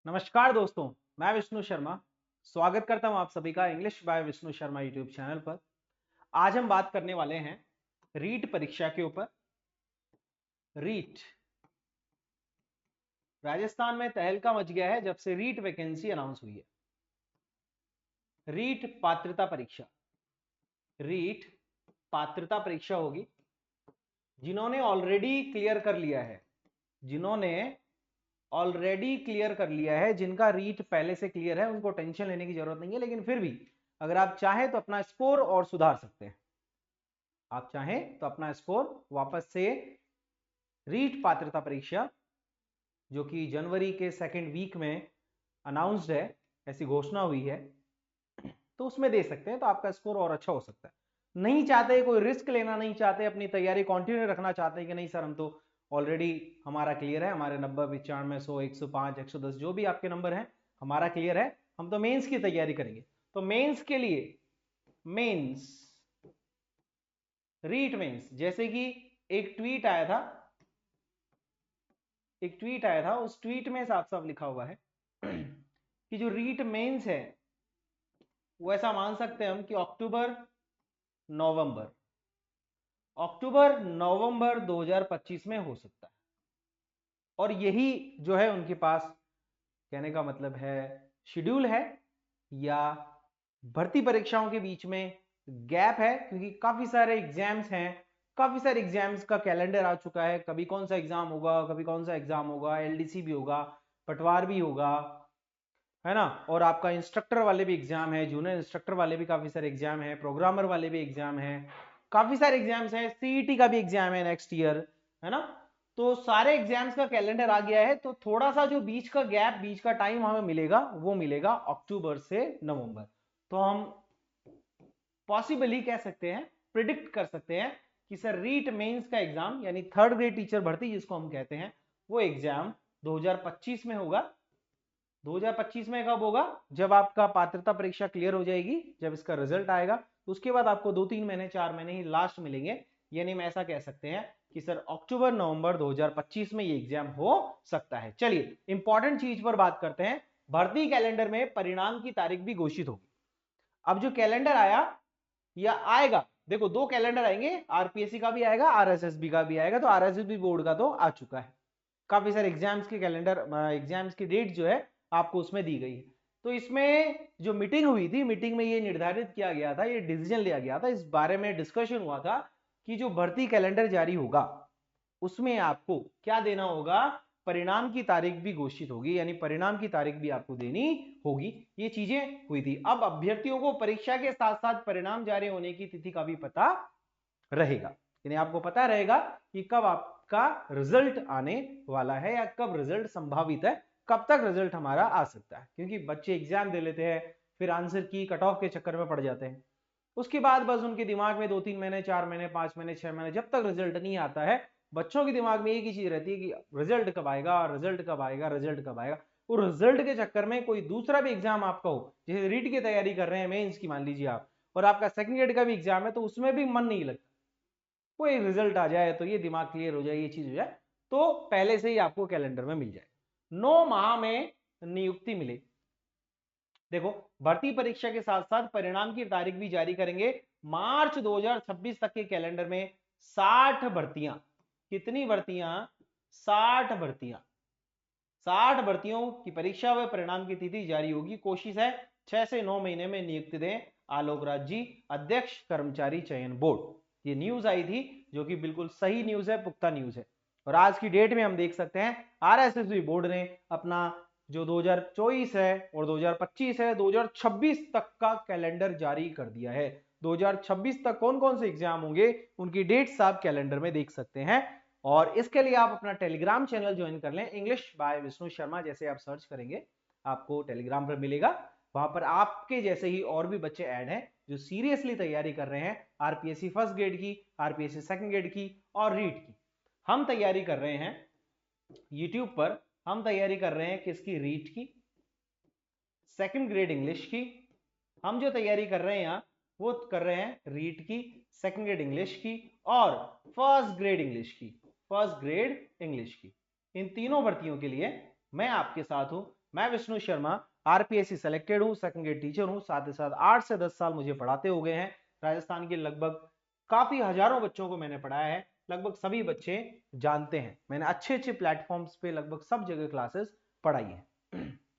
नमस्कार दोस्तों, मैं विष्णु शर्मा स्वागत करता हूं आप सभी का English by Vishnu Sharma YouTube channel पर। आज हम बात करने वाले हैं रीट परीक्षा के ऊपर। रीट राजस्थान में तहलका मच गया है जब से रीट वैकेंसी अनाउंस हुई है। रीट पात्रता परीक्षा, रीट पात्रता परीक्षा होगी। जिन्होंने ऑलरेडी क्लियर कर लिया है, जिन्होंने ऑलरेडी क्लियर कर लिया है, जिनका रीट पहले से क्लियर है, उनको टेंशन लेने की जरूरत नहीं है। लेकिन फिर भी अगर आप चाहें तो अपना स्कोर और सुधार सकते हैं। आप चाहें तो अपना स्कोर वापस से रीट पात्रता परीक्षा, जो कि जनवरी के सेकेंड वीक में अनाउंस्ड है, ऐसी घोषणा हुई है, तो उसमें दे सकते हैं तो आपका स्कोर और अच्छा हो सकता है। नहीं चाहते, कोई रिस्क लेना नहीं चाहते, अपनी तैयारी कंटिन्यू रखना चाहते हैं कि नहीं सर हम तो ऑलरेडी हमारा क्लियर है, हमारे 90, 95, 100, 105, 110 जो भी आपके नंबर हैं हमारा क्लियर है, हम तो मेंस की तैयारी करेंगे। तो मेंस के लिए मेंस, रीट मेंस, जैसे कि एक ट्वीट आया था, उस ट्वीट में साफ साफ लिखा हुआ है कि जो रीट मेंस है वो ऐसा मान सकते हैं हम कि अक्टूबर नवंबर 2025 में हो सकता है। और यही जो है उनके पास, कहने का मतलब है, शेड्यूल है या भर्ती परीक्षाओं के बीच में गैप है, क्योंकि काफी सारे एग्जाम्स हैं, काफी सारे एग्जाम्स का कैलेंडर आ चुका है। कभी कौन सा एग्जाम होगा, कभी कौन सा एग्जाम होगा, एलडीसी भी होगा, पटवार भी होगा, है ना। और आपका इंस्ट्रक्टर वाले भी एग्जाम है, जूनियर इंस्ट्रक्टर वाले भी काफी सारे एग्जाम है, प्रोग्रामर वाले भी एग्जाम है, काफी सारे एग्जाम्स हैं, सीईटी का भी एग्जाम है नेक्स्ट ईयर, है ना। तो सारे एग्जाम्स का कैलेंडर आ गया है, तो थोड़ा सा जो बीच का गैप, बीच का टाइम हमें मिलेगा, वो मिलेगा अक्टूबर से नवंबर। तो हम पॉसिबली कह सकते हैं, प्रिडिक्ट कर सकते हैं कि सर रीट मेंस का एग्जाम, यानी थर्ड ग्रेड टीचर भर्ती जिसको हम कहते हैं, वो एग्जाम 2025 में होगा। 2025 में कब होगा? जब आपका पात्रता परीक्षा क्लियर हो जाएगी, जब इसका रिजल्ट आएगा, उसके बाद आपको 2-3 महीने 4 महीने ही लास्ट मिलेंगे। यानी हम ऐसा कह सकते हैं कि सर अक्टूबर नवंबर 2025 में ये एग्जाम हो सकता है। चलिए इंपॉर्टेंट चीज पर बात करते हैं। भर्ती कैलेंडर में परिणाम की तारीख भी घोषित होगी। अब जो कैलेंडर आया या आएगा, देखो दो कैलेंडर आएंगे, आरपीएससी का भी आएगा, आरएसएसबी का भी आएगा। तो आरएसएसबी बोर्ड का तो आ चुका है, काफी सारे एग्जाम्स के कैलेंडर, एग्जाम्स की डेट जो है आपको उसमें दी गई है। तो इसमें जो मीटिंग हुई थी, मीटिंग में ये निर्धारित किया गया था, ये डिसीजन लिया गया था, इस बारे में डिस्कशन हुआ था कि जो भर्ती कैलेंडर जारी होगा उसमें आपको क्या देना होगा, परिणाम की तारीख भी घोषित होगी, यानी परिणाम की तारीख भी आपको देनी होगी। ये चीजें हुई थी। अब अभ्यर्थियों को परीक्षा के साथ साथ परिणाम जारी होने की तिथि का भी पता रहेगा, यानी आपको पता रहेगा कि कब आपका रिजल्ट आने वाला है या कब रिजल्ट संभावित है, कब तक रिजल्ट हमारा आ सकता है। क्योंकि बच्चे एग्जाम दे लेते हैं, फिर आंसर की कट ऑफ के चक्कर में पड़ जाते हैं, उसके बाद बस उनके दिमाग में 2-3 महीने, 4 महीने, 5 महीने, 6 महीने, जब तक रिजल्ट नहीं आता है, बच्चों के दिमाग में एक ही चीज रहती है कि रिजल्ट कब आएगा, रिजल्ट कब आएगा, रिजल्ट कब आएगा। वो रिजल्ट के चक्कर में कोई दूसरा भी एग्जाम आपका हो, जैसे रीट की तैयारी कर रहे हैं मेंस की मान लीजिए आप, और आपका सेकंड ग्रेड का भी एग्जाम है, तो उसमें भी मन नहीं लगता। कोई रिजल्ट आ जाए तो ये दिमाग क्लियर हो जाए, ये चीज हो जाए, तो पहले से ही आपको कैलेंडर में मिल जाए। 9 माह में नियुक्ति मिले। देखो भर्ती परीक्षा के साथ साथ परिणाम की तारीख भी जारी करेंगे। मार्च 2026 तक के कैलेंडर में 60 भर्तियां, कितनी भर्तियां? 60 भर्तियां, 60 भर्तियों की परीक्षा व परिणाम की तिथि जारी होगी। कोशिश है 6 से 9 महीने में नियुक्ति दें आलोक राज जी, अध्यक्ष कर्मचारी चयन बोर्ड। ये न्यूज आई थी, जो कि बिल्कुल सही न्यूज है, पुख्ता न्यूज है। और आज की डेट में हम देख सकते हैं आरएसएसबी बोर्ड ने अपना जो 2024 है और 2025 है, 2026 तक का कैलेंडर जारी कर दिया है। 2026 तक कौन कौन से एग्जाम होंगे उनकी डेट्स आप कैलेंडर में देख सकते हैं। और इसके लिए आप अपना टेलीग्राम चैनल ज्वाइन कर लें, इंग्लिश बाय विष्णु शर्मा जैसे आप सर्च करेंगे आपको टेलीग्राम पर मिलेगा। वहां पर आपके जैसे ही और भी बच्चे ऐड हैं जो सीरियसली तैयारी कर रहे हैं, आरपीएससी फर्स्ट ग्रेड की, आरपीएससी सेकंड ग्रेड की और रीट की। हम तैयारी कर रहे हैं यूट्यूब पर, हम तैयारी कर रहे हैं किसकी? रीट की, सेकंड ग्रेड इंग्लिश की। हम जो तैयारी कर रहे हैं यहाँ, वो कर रहे हैं रीट की, सेकंड ग्रेड इंग्लिश की और फर्स्ट ग्रेड इंग्लिश की, फर्स्ट ग्रेड इंग्लिश की। इन तीनों भर्तियों के लिए मैं आपके साथ हूं, मैं विष्णु शर्मा आरपीएससी सेलेक्टेड हूँ, सेकंड ग्रेड टीचर हूँ, साथ ही साथ 8 से 10 साल मुझे पढ़ाते हो गए हैं। राजस्थान के लगभग काफी हजारों बच्चों को मैंने पढ़ाया है, लगभग सभी बच्चे जानते हैं, मैंने अच्छे अच्छे प्लेटफॉर्म्स पे लगभग सब जगह क्लासेस पढ़ाई है।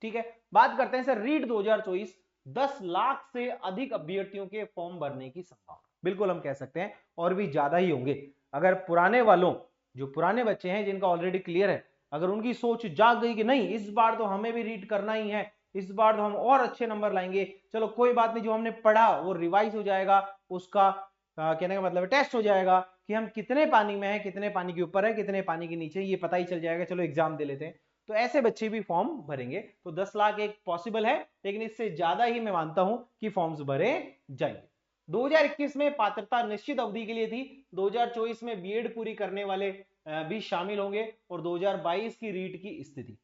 ठीक है, बात करते हैं सर रीट 2024 10 लाख से अधिक अभ्यर्थियों के फॉर्म भरने की संभावना। बिल्कुल हम कह सकते हैं और भी ज्यादा ही होंगे। अगर पुराने वालों, जो पुराने बच्चे हैं जिनका ऑलरेडी क्लियर है, अगर उनकी सोच जाग गई कि नहीं इस बार तो हमें भी रीड करना ही है, इस बार तो हम और अच्छे नंबर लाएंगे, चलो कोई बात नहीं, जो हमने पढ़ा वो रिवाइज हो जाएगा, उसका कहने का मतलब टेस्ट हो जाएगा कि हम कितने पानी में है, कितने पानी के ऊपर है, कितने पानी के नीचे, ये पता ही चल जाएगा, चलो एग्जाम दे लेते हैं। तो ऐसे बच्चे भी फॉर्म भरेंगे। तो 10 लाख एक पॉसिबल है, लेकिन इससे ज्यादा ही मैं मानता हूं कि फॉर्म्स भरे जाएंगे। 2021 में पात्रता निश्चित अवधि के लिए थी, 2024 में बीएड पूरी करने वाले भी शामिल होंगे, और 2022 की रीट की स्थिति,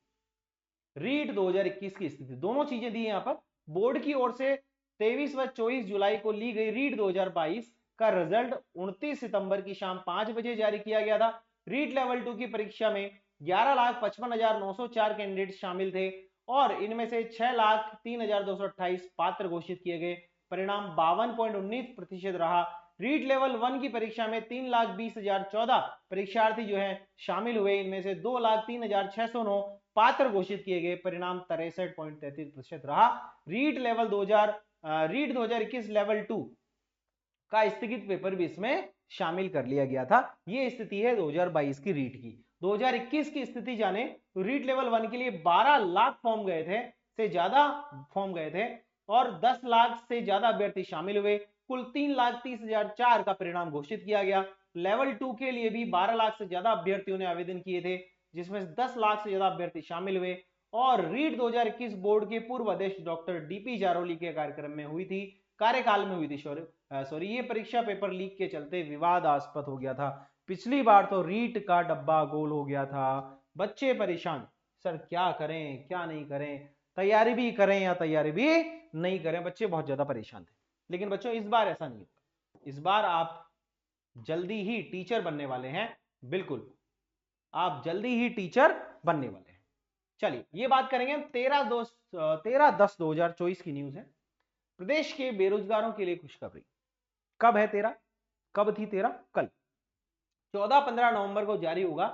रीट 2021 की स्थिति, दोनों चीजें दी यहां पर। बोर्ड की ओर से 23 व 24 जुलाई को ली गई रीट 2022 का रिजल्ट 29 सितंबर की शाम 5 बजे जारी किया गया था। रीट लेवल 2 की परीक्षा में 11,55,904 कैंडिडेट शामिल थे और इनमें से 6,03,228 पात्र घोषित किए गए। परिणाम 52.19% रहा। रीट लेवल 1 की परीक्षा में 3,20,014 परीक्षार्थी जो है शामिल हुए, इनमें से 2,03,609 पात्र घोषित किए गए। परिणाम 63.33% रहा। रीट 2021 लेवल 2 का स्थगित पेपर भी इसमें शामिल कर लिया गया था। यह स्थिति है 2022 की रीट की। 2021 की स्थिति जाने तो रीट लेवल 1 के लिए 12 लाख फॉर्म गए थे, से ज्यादा फॉर्म गए थे और 10 लाख से ज्यादा अभ्यर्थी शामिल हुए। कुल 3,30,004 का परिणाम घोषित किया गया। लेवल 2 के लिए भी 12 लाख से ज्यादा अभ्यर्थियों ने आवेदन किए थे, जिसमें 10 लाख से ज्यादा अभ्यर्थी शामिल हुए। और रीट 2021 बोर्ड के पूर्व अध्यक्ष डॉक्टर डीपी जारोली के कार्यक्रम में हुई थी, कार्यकाल में हुई थी सॉरी, ये परीक्षा पेपर लीक के चलते विवादास्पद हो गया था। पिछली बार तो रीट का डब्बा गोल हो गया था, बच्चे परेशान, सर क्या करें क्या नहीं करें, तैयारी भी करें या तैयारी भी नहीं करें, बच्चे बहुत ज्यादा परेशान थे। लेकिन बच्चों इस बार ऐसा नहीं होगा, इस बार आप जल्दी ही टीचर बनने वाले हैं, बिल्कुल आप जल्दी ही टीचर बनने वाले हैं। चलिए ये बात करेंगे 13/10/2024 की न्यूज है। प्रदेश के बेरोजगारों के लिए खुशखबरी। कब है 13? कब थी 13? कल 14-15 नवंबर को जारी होगा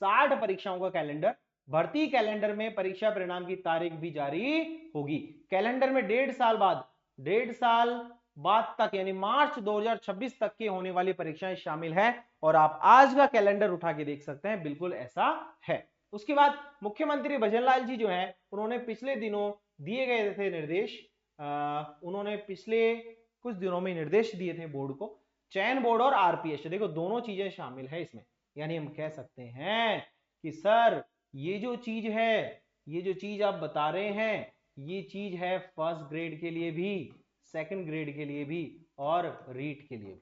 60 परीक्षाओं का कैलेंडर। भर्ती कैलेंडर में परीक्षा परिणाम की तारीख भी जारी होगी। कैलेंडर में 1.5 साल बाद तक यानी मार्च 2026 तक की होने वाली परीक्षाएं शामिल है, और आप आज का कैलेंडर उठा के देख सकते हैं, बिल्कुल ऐसा है। उसके बाद मुख्यमंत्री भजनलाल जी जो है उन्होंने पिछले दिनों दिए गए थे निर्देश, उन्होंने पिछले कुछ दिनों में निर्देश दिए थे बोर्ड को, चयन बोर्ड और आरपीएस, देखो दोनों चीजें शामिल है इसमें। यानी हम कह सकते हैं कि सर ये जो चीज है, ये जो चीज आप बता रहे हैं, ये चीज है फर्स्ट ग्रेड के लिए भी, सेकंड ग्रेड के लिए भी और रीट के लिए भी।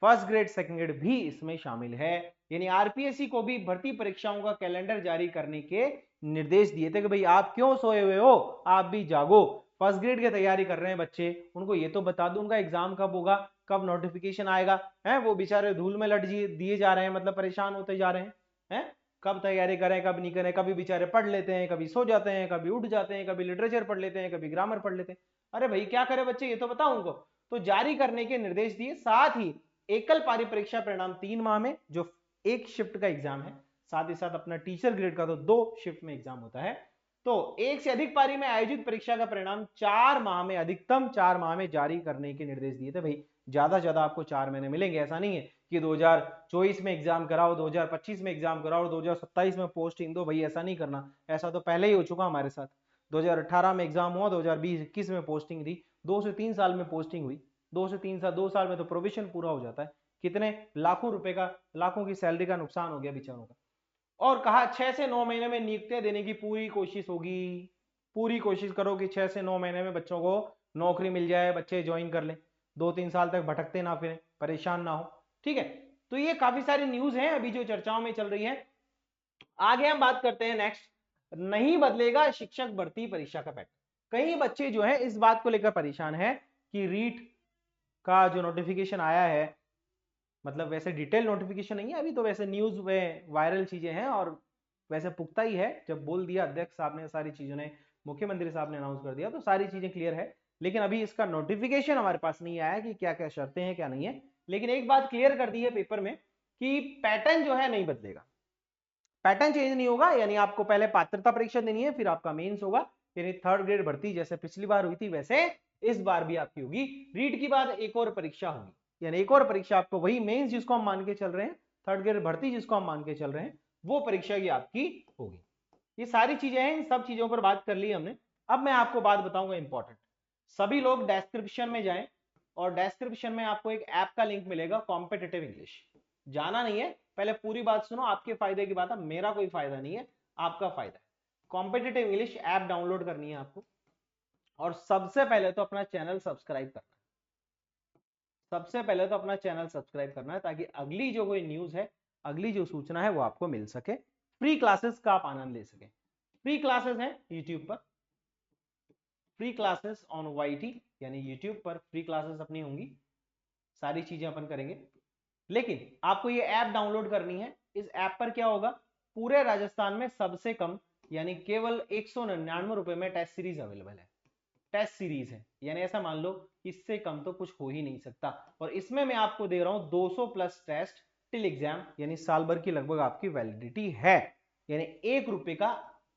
फर्स्ट ग्रेड सेकंड ग्रेड भी इसमें शामिल है। यानी आरपीएससी को भी भर्ती परीक्षाओं का कैलेंडर जारी करने के निर्देश दिए थे कि भाई आप क्यों सोए हुए हो, आप भी जागो। फर्स्ट ग्रेड की तैयारी कर रहे हैं बच्चे, उनको ये तो बता दो उनका एग्जाम कब होगा, कब नोटिफिकेशन आएगा, है वो बेचारे धूल में लट दिए जा रहे हैं, मतलब परेशान होते जा रहे हैं, कब तैयारी करें कब नहीं करें, कभी बेचारे पढ़ लेते हैं, कभी सो जाते हैं, कभी उठ जाते हैं, कभी लिटरेचर पढ़ लेते हैं, कभी ग्रामर पढ़ लेते हैं। अरे भाई क्या करे बच्चे, ये तो बताओ उनको। तो जारी करने के निर्देश दिए। साथ ही एकल पारी परीक्षा परिणाम 3 माह में, जो एक शिफ्ट का एग्जाम है, साथ ही साथ अपना टीचर ग्रेड का तो 2 शिफ्ट में एग्जाम होता है। तो एक से अधिक पारी में आयोजित परीक्षा का परिणाम 4 माह में, अधिकतम 4 माह में जारी करने के निर्देश दिए थे। भाई ज्यादा से ज्यादा आपको 4 महीने मिलेंगे, ऐसा नहीं है कि 2024 में एग्जाम कराओ, 2025 में एग्जाम कराओ, 2027 में पोस्टिंग दो, भाई ऐसा नहीं करना। ऐसा तो पहले ही हो चुका हमारे साथ, 2018 में एग्जाम हुआ, 2020-21 में पोस्टिंग दी, 2 से 3 साल में पोस्टिंग हुई, 2 से 3 साल, 2 साल में तो प्रोविजन पूरा हो जाता है। कितने लाखों रुपए का, लाखों की सैलरी का नुकसान हो गया बेचारों का। और कहा 6 से 9 महीने में नियुक्तियां देने की पूरी कोशिश होगी। पूरी कोशिश करो कि 6 से 9 महीने में बच्चों को नौकरी मिल जाए, बच्चे ज्वाइन कर लें, 2-3 साल तक भटकते ना फिरें, परेशान ना हो। ठीक है, तो ये काफी सारी न्यूज हैं अभी जो चर्चाओं में चल रही है। आगे हम बात करते हैं नेक्स्ट, नहीं बदलेगा शिक्षक भर्ती परीक्षा का पैटर्न। कई बच्चे जो है इस बात को लेकर परेशान है कि रीट का जो नोटिफिकेशन आया है, मतलब वैसे डिटेल नोटिफिकेशन नहीं है अभी, तो वैसे न्यूज में वायरल चीजें हैं और वैसे पुख्ता ही है, जब बोल दिया अध्यक्ष साहब ने, सारी चीजों ने, मुख्यमंत्री साहब ने अनाउंस कर दिया तो सारी चीजें क्लियर है। लेकिन अभी इसका नोटिफिकेशन हमारे पास नहीं आया कि क्या क्या शर्तें हैं क्या नहीं है। लेकिन एक बात क्लियर कर दी है पेपर में कि पैटर्न जो है नहीं बदलेगा, पैटर्न चेंज नहीं होगा। यानी आपको पहले पात्रता परीक्षा देनी है, फिर आपका मेंस होगा, यानी थर्ड ग्रेड भर्ती जैसे पिछली बार हुई थी वैसे इस बार भी आपकी होगी। रीट की बाद एक और परीक्षा होगी, यानी एक और परीक्षा आपको, वही मेंस जिसको हम मान के चल रहे हैं, थर्ड ग्रेड भर्ती जिसको हम मान के चल रहे हैं, वो परीक्षा की आपकी होगी। ये सारी चीजें हैं, इन सब चीजों पर बात कर ली हमने। अब मैं आपको बात बताऊंगा इंपॉर्टेंट। सभी लोग डिस्क्रिप्शन में जाएं और डिस्क्रिप्शन में आपको एक ऐप का लिंक मिलेगा, कॉम्पिटिटिव इंग्लिश। जाना नहीं है, पहले पूरी बात सुनो, आपके फायदे की बात है, मेरा कोई फायदा नहीं है, आपका फायदा है। कॉम्पिटिटिव इंग्लिश ऐप डाउनलोड करनी है आपको, और सबसे पहले तो अपना चैनल सब्सक्राइब करना है। सबसे पहले तो अपना चैनल सब्सक्राइब करना है, ताकि अगली जो कोई न्यूज है, अगली जो सूचना है वो आपको मिल सके, फ्री क्लासेस का आप आनंद ले सके। फ्री क्लासेस है यूट्यूब पर, फ्री क्लासेस ऑन YT, यानी यूट्यूब पर फ्री क्लासेस अपनी होंगी, सारी चीजें अपन करेंगे। लेकिन आपको ये ऐप डाउनलोड करनी है। इस ऐप पर क्या होगा, पूरे राजस्थान में सबसे कम, यानी केवल 199 रुपए में टेस्ट सीरीज अवेलेबल है। टेस्ट सीरीज है, यानी ऐसा मान लो इससे कम तो कुछ हो ही नहीं सकता। और इसमें मैं आपको दे रहा हूं 200 प्लस टेस्ट टिल एग्जाम, यानी साल भर की लगभग आपकी वैलिडिटी है। यानी 1 रुपए का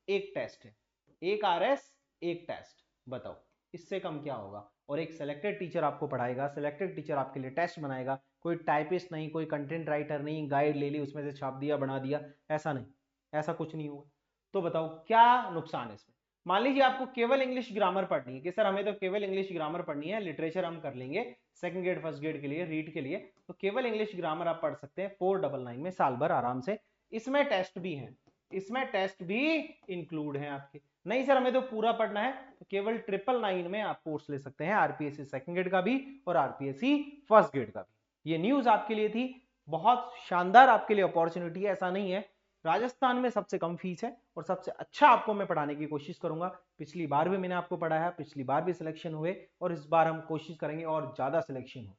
एक टेस्ट है, 1 RS 1 टेस्ट, बताओ इससे कम क्या होगा। और एक सिलेक्टेड टीचर आपको पढ़ाएगा, सिलेक्टेड टीचर आपके लिए टेस्ट बनाएगा, कोई टाइपिस्ट नहीं, कोई कंटेंट राइटर नहीं, गाइड ले ली उसमें से छाप दिया बना दिया, ऐसा नहीं, ऐसा कुछ नहीं होगा। तो बताओ क्या नुकसान है इसमें। मान लीजिए आपको केवल इंग्लिश ग्रामर पढ़नी है कि सर हमें तो केवल इंग्लिश ग्रामर पढ़नी है, लिटरेचर हम कर लेंगे सेकंड ग्रेड फर्स्ट ग्रेड के लिए, रीड के लिए, तो केवल इंग्लिश ग्रामर आप पढ़ सकते हैं 499 में साल भर आराम से। इसमें टेस्ट भी है, इसमें टेस्ट भी इंक्लूड है आपके। नहीं सर हमें तो पूरा पढ़ना है, तो केवल 999 में आप कोर्स ले सकते हैं, आरपीएससी सेकंड ग्रेड का भी और आरपीएससी फर्स्ट ग्रेड का भी। ये न्यूज आपके लिए थी, बहुत शानदार आपके लिए अपॉर्चुनिटी है। ऐसा नहीं है, राजस्थान में सबसे कम फीस है और सबसे अच्छा आपको मैं पढ़ाने की कोशिश करूंगा। पिछली बार भी मैंने आपको पढ़ाया, पिछली बार भी सिलेक्शन हुए, और इस बार हम कोशिश करेंगे और ज्यादा सिलेक्शन हो।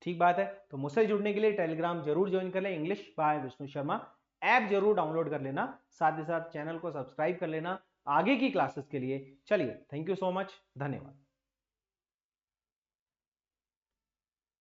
ठीक बात है, तो मुझसे जुड़ने के लिए टेलीग्राम जरूर ज्वाइन कर लें, English by Vishnu Sharma, app जरूर डाउनलोड कर लेना, साथ ही साथ चैनल को सब्सक्राइब कर लेना आगे की क्लासेस के लिए। चलिए, थैंक यू सो मच, धन्यवाद।